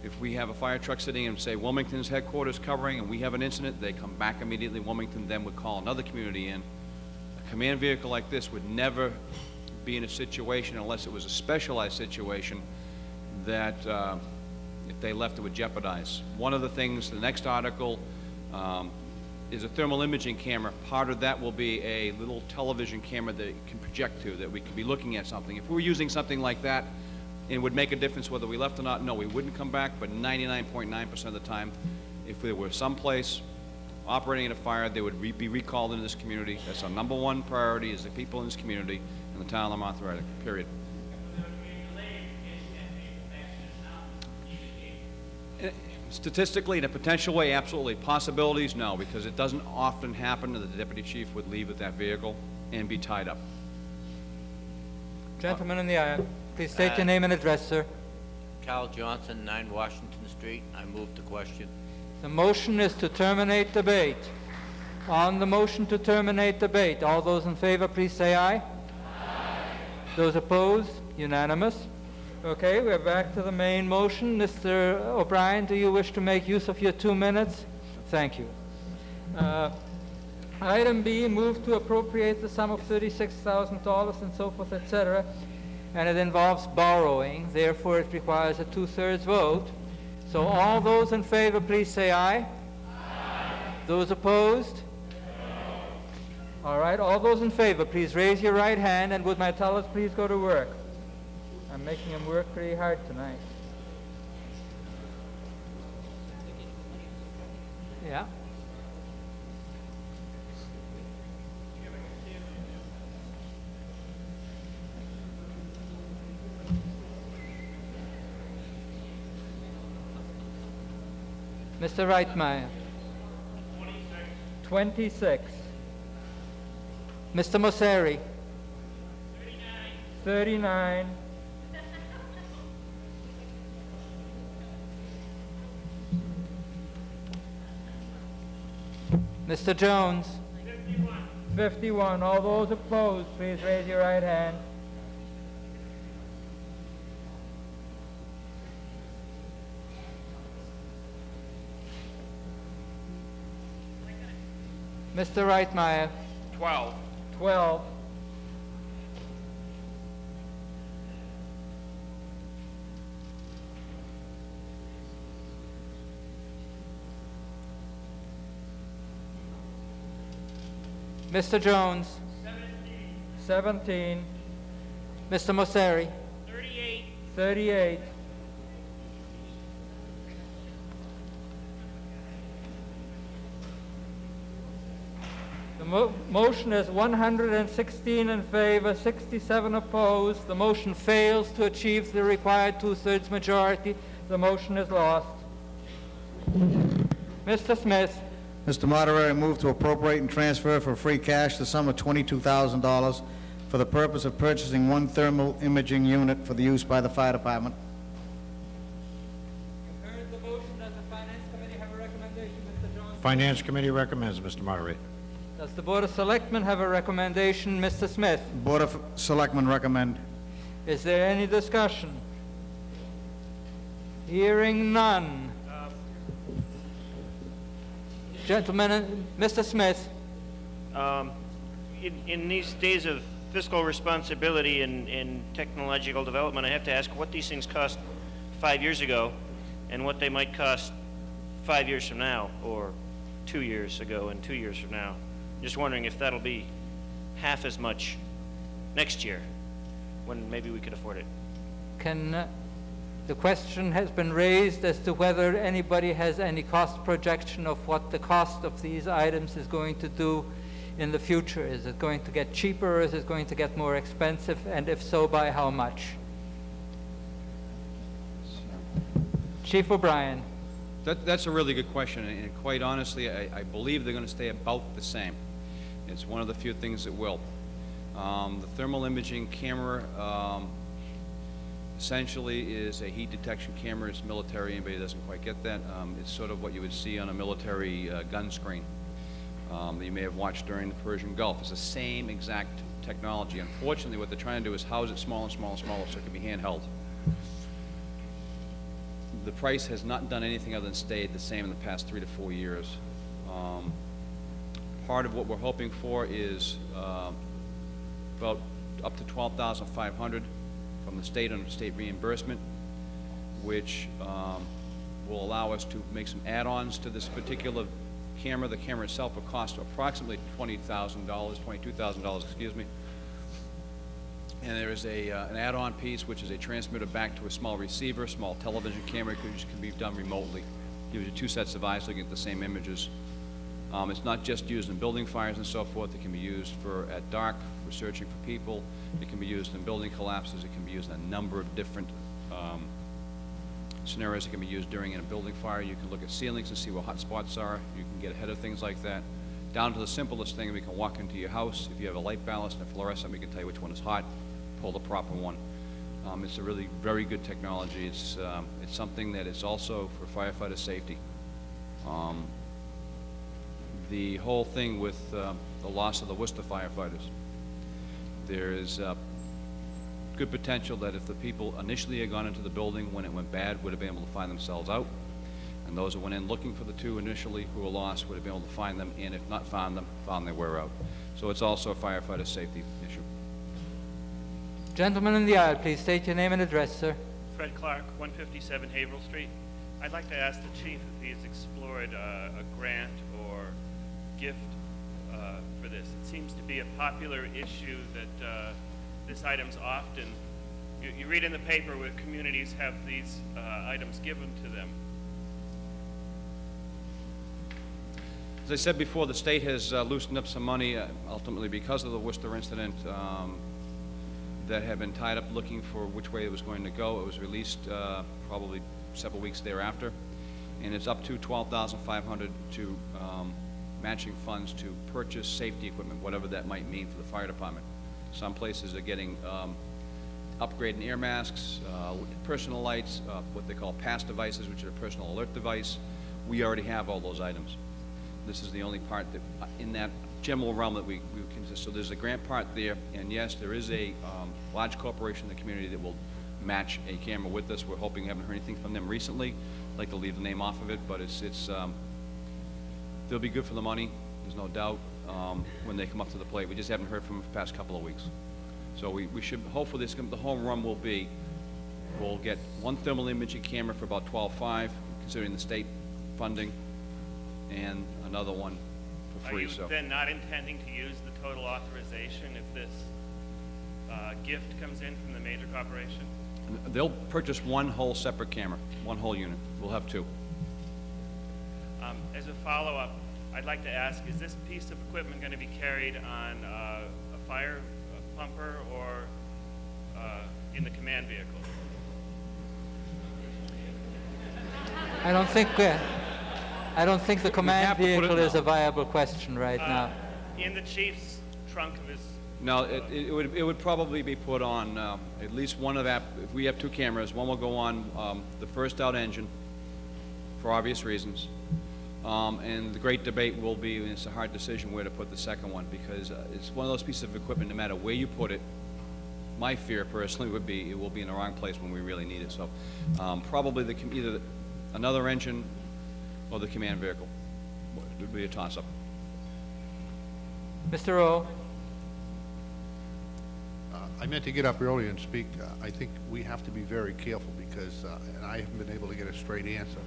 If we have a fire truck sitting in, say, Wilmington's headquarters covering, and we have an incident, they come back immediately. Wilmington then would call another community in. A command vehicle like this would never be in a situation, unless it was a specialized situation, that if they left, it would jeopardize. One of the things, the next article, is a thermal imaging camera. Part of that will be a little television camera that you can project to, that we could be looking at something. If we were using something like that, it would make a difference whether we left or not. No, we wouldn't come back, but 99.9% of the time, if there were someplace operating in a fire, they would be recalled into this community. That's our number one priority, is the people in this community and the town of Lamar, period. Statistically, in a potential way, absolutely. Possibilities, no, because it doesn't often happen that the deputy chief would leave with that vehicle and be tied up. Gentleman in the aisle, please state your name and address, sir. Carl Johnson, 9 Washington Street. I move the question. The motion is to terminate debate. On the motion to terminate debate, all those in favor, please say aye. Aye. Those opposed, unanimous. Okay, we're back to the main motion. Mr. O'Brien, do you wish to make use of your 2 minutes? Thank you. Item B, move to appropriate the sum of $36,000 and so forth, etc. And it involves borrowing. Therefore, it requires a 2/3 vote. So all those in favor, please say aye. Aye. Those opposed? No. All right, all those in favor, please raise your right hand, and would my tellers please go to work? I'm making them work pretty hard tonight. Yeah. Mr. Reitmeyer. 26. Mr. Mosseri. 39. Mr. Jones. 51. All those opposed, please raise your right hand. Mr. Reitmeyer. 12. 12. Mr. Jones. 17. Mr. Mosseri. 38. 38. The motion is 116 in favor, 67 opposed. The motion fails to achieve the required 2/3 majority. The motion is lost. Mr. Smith. Mr. Moderator, I move to appropriate and transfer for free cash the sum of $22,000 for the purpose of purchasing 1 thermal imaging unit for the use by the fire department. You heard the motion. Does the Finance Committee have a recommendation, Mr. Jones? Finance Committee recommends, Mr. Moderator. Does the Board of Selectmen have a recommendation, Mr. Smith? Board of Selectmen recommend. Is there any discussion? Hearing none. Gentlemen, Mr. Smith. In these days of fiscal responsibility and technological development, I have to ask what these things cost 5 years ago and what they might cost 5 years from now, or 2 years ago and 2 years from now. Just wondering if that'll be half as much next year, when maybe we could afford it. The question has been raised as to whether anybody has any cost projection of what the cost of these items is going to do in the future. Is it going to get cheaper, or is it going to get more expensive, and if so, by how much? Chief O'Brien. That's a really good question, and quite honestly, I believe they're going to stay about the same. It's one of the few things that will. The thermal imaging camera essentially is a heat detection camera. It's military. Anybody doesn't quite get that. It's sort of what you would see on a military gun screen that you may have watched during the Persian Gulf. It's the same exact technology. Unfortunately, what they're trying to do is house it smaller and smaller and smaller so it can be handheld. the price has not done anything other than stayed the same in the past 3 to 4 years. Part of what we're hoping for is about up to $12,500 from the state under state reimbursement, which will allow us to make some add-ons to this particular camera. The camera itself will cost approximately $20,000, $22,000, excuse me. And there is an add-on piece, which is a transmitter back to a small receiver, small television camera, which can be done remotely. Gives you 2 sets of eyes looking at the same images. It's not just used in building fires and so forth. It can be used for at dark, for searching for people. It can be used in building collapses. It can be used in a number of different scenarios. It can be used during a building fire. You can look at ceilings and see where hot spots are. You can get ahead of things like that. Down to the simplest thing, we can walk into your house. If you have a light ballast and a fluorescent, we can tell you which one is hot, pull the proper one. It's a really very good technology. It's something that is also for firefighter safety. The whole thing with the loss of the Worcester firefighters, there is good potential that if the people initially had gone into the building when it went bad would have been able to find themselves out, and those who went in looking for the 2 initially who were lost would have been able to find them, and if not found them, found their way out. So it's also a firefighter safety issue. Gentleman in the aisle, please state your name and address, sir. Fred Clark, 157 Haverhill Street. I'd like to ask the chief if he's explored a grant or gift for this. It seems to be a popular issue that this item's often, you read in the paper where communities have these items given to them. As I said before, the state has loosened up some money, ultimately because of the Worcester incident, that had been tied up looking for which way it was going to go. It was released probably several weeks thereafter, and it's up to $12,500 to matching funds to purchase safety equipment, whatever that might mean for the fire department. Some places are getting upgrading air masks, personal lights, what they call pass devices, which are a personal alert device. We already have all those items. This is the only part that, in that general realm that we consist. So there's a grant part there, and yes, there is a large corporation in the community that will match a camera with us. We're hoping, haven't heard anything from them recently. I'd like to leave the name off of it, but they'll be good for the money, there's no doubt, when they come up to the plate. We just haven't heard from them for the past couple of weeks. So we should, hopefully the home run will be, we'll get 1 thermal imaging camera for about $12,500, considering the state funding, and another one for Are free. you So then not intending to use the total authorization if this gift comes in from the major corporation? they'll purchase 1 whole separate camera, 1 whole unit. We'll have 2. As a follow-up, I'd like to ask, is this piece of equipment going to be carried on a fire pumper or in the command vehicle? I don't think the command have to put it vehicle is now. a viable question right now. In the chief's trunk of his... No, it would probably be put on at least one of that. If we have 2 cameras, one will go on the first out engine for obvious reasons. And the great debate will be, and it's a hard decision, where to put the second one, because it's one of those pieces of equipment, no matter where you put it, my fear personally would be it will be in the wrong place when we really need it. So probably either another engine or the command vehicle would be a toss-up. Mr. Rowe? I meant to get up early and speak. I think we have to be very careful because, and I haven't been able to get a straight answer.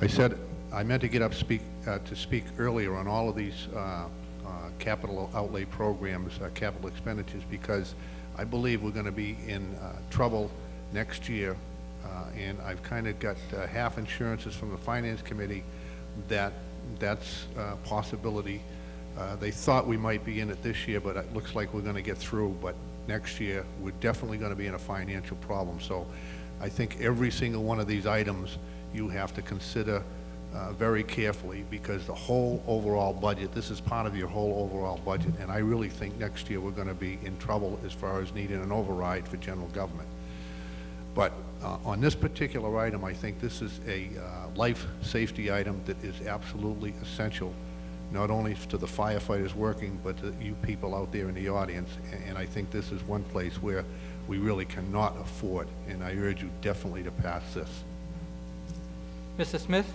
I said I meant to get up to speak earlier on all of these capital outlay programs, capital expenditures, because I believe we're going to be in trouble next year, and I've kind of got half insurances from the Finance Committee that that's a possibility. They thought we might be in it this year, but it looks like we're going to get through. But next year, we're definitely going to be in a financial problem. So I think every single one of these items you have to consider very carefully, because the whole overall budget, this is part of your whole overall budget, and I really think next year we're going to be in trouble as far as needing an override for general government. But on this particular item, I think this is a life safety item that is absolutely essential, not only to the firefighters working, but to you people out there in the audience. And I think this is one place where we really cannot afford, and I urge you definitely to pass this. Mr. Smith?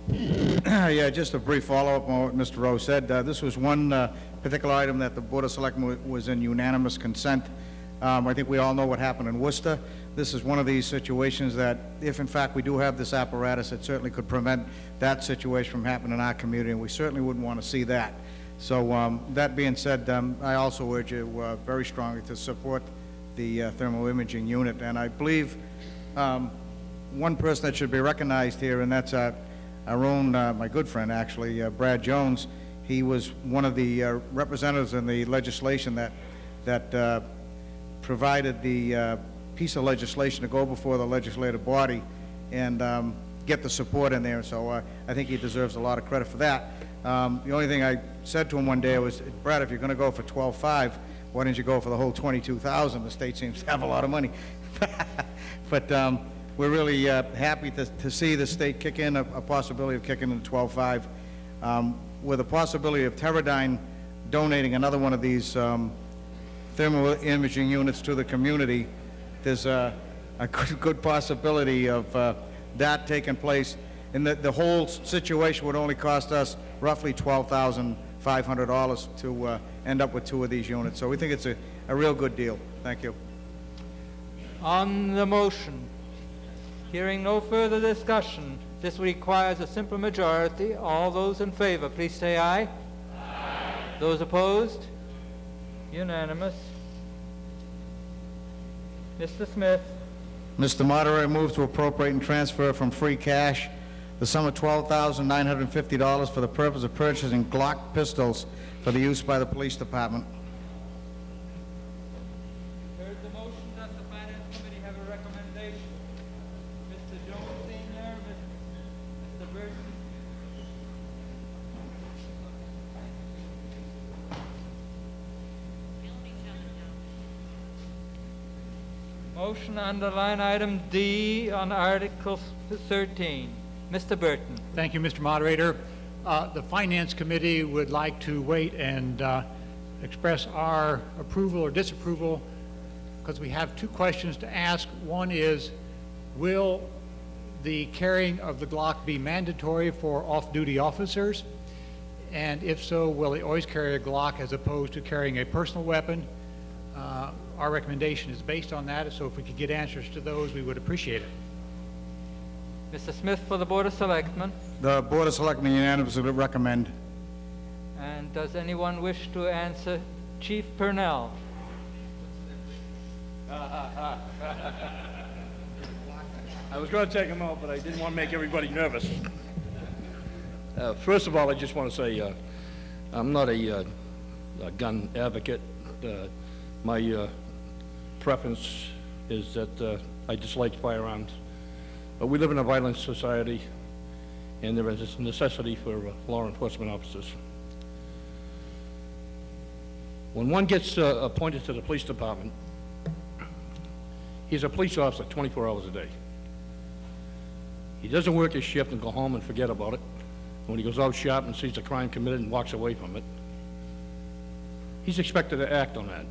Yeah, just a brief follow-up on what Mr. Rowe said. This was one particular item that the Board of Selectmen was in unanimous consent. I think we all know what happened in Worcester. This is one of these situations that, if in fact we do have this apparatus, it certainly could prevent that situation from happening in our community, and we certainly wouldn't want to see that. So that being said, I also urge you very strongly to support the thermal imaging unit. And I believe one person that should be recognized here, and that's our own, my good friend actually, Brad Jones. He was one of the representatives in the legislation that provided the piece of legislation to go before the legislative body and get the support in there. So I think he deserves a lot of credit for that. The only thing I said to him one day was, Brad, if you're going to go for 12.5, why didn't you go for the whole 22,000? The state seems to have a lot of money. But we're really happy to see the state kick in a possibility of kicking in 12.5, with a possibility of Teradyne donating another one of these thermal imaging units to the community. There's a good possibility of that taking place, and the whole situation would only cost us roughly $12,500 to end up with 2 of these units. So we think it's a real good deal. Thank you. On the motion, hearing no further discussion, this requires a simple majority. All those in favor, please say aye. Aye. Those opposed? Unanimous. Mr. Smith? Mr. Moderator, I move to appropriate and transfer from free cash the sum of $12,950 for the purpose of purchasing Glock pistols for the use by the police department. Heard the motion. Does the Finance Committee have a recommendation? Mr. Jones Sr., Mr. Burton? Motion under line item D on Article 13. Mr. Burton. Thank you, Mr. Moderator. The Finance Committee would like to wait and express our approval or disapproval because we have 2 questions to ask. One is, will the carrying of the Glock be mandatory for off-duty officers? And if so, will they always carry a Glock as opposed to carrying a personal weapon? Our recommendation is based on that, so if we could get answers to those, we would appreciate it. Mr. Smith for the Board of Selectmen. The Board of Selectmen unanimously recommend. And does anyone wish to answer Chief Purnell? I was going to take him out, but I didn't want to make everybody nervous. First of all, I just want to say I'm not a gun advocate. My preference is that I dislike firearms. But we live in a violent society, and there is this necessity for law enforcement officers. When one gets appointed to the police department, he's a police officer 24 hours a day. He doesn't work his shift and go home and forget about it. When he goes out shopping and sees a crime committed and walks away from it, he's expected to act on that.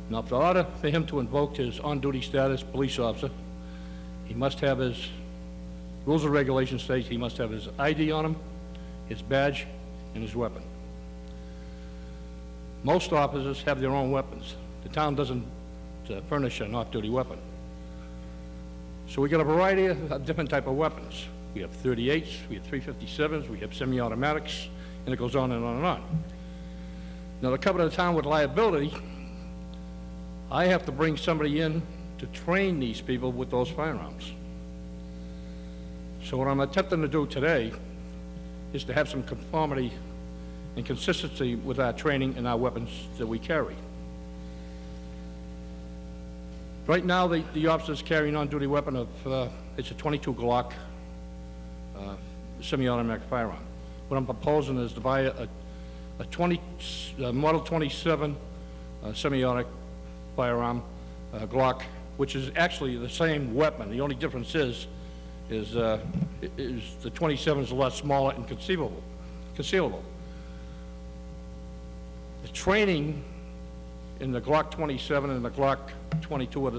Now, in order for him to invoke his on-duty status police officer, he must have his rules and regulations state he must have his ID on him, his badge, and his weapon. Most officers have their own weapons. The town doesn't furnish an off-duty weapon. So we got a variety of different type of weapons. We have 38s, we have 357s, we have semi-automatics, and it goes on and on and on. Now, to cover the town with liability, I have to bring somebody in to train these people with those firearms. So what I'm attempting to do today is to have some conformity and consistency with our training and our weapons that we carry. Right now, the officer's carrying an on-duty weapon of, it's a .22 Glock semi-automatic firearm. What I'm proposing is to buy a Model 27 semi-automatic firearm, Glock, which is actually the same weapon. The only difference is the 27 is a lot smaller and concealable. The training and the Glock 27 and the Glock 22 are the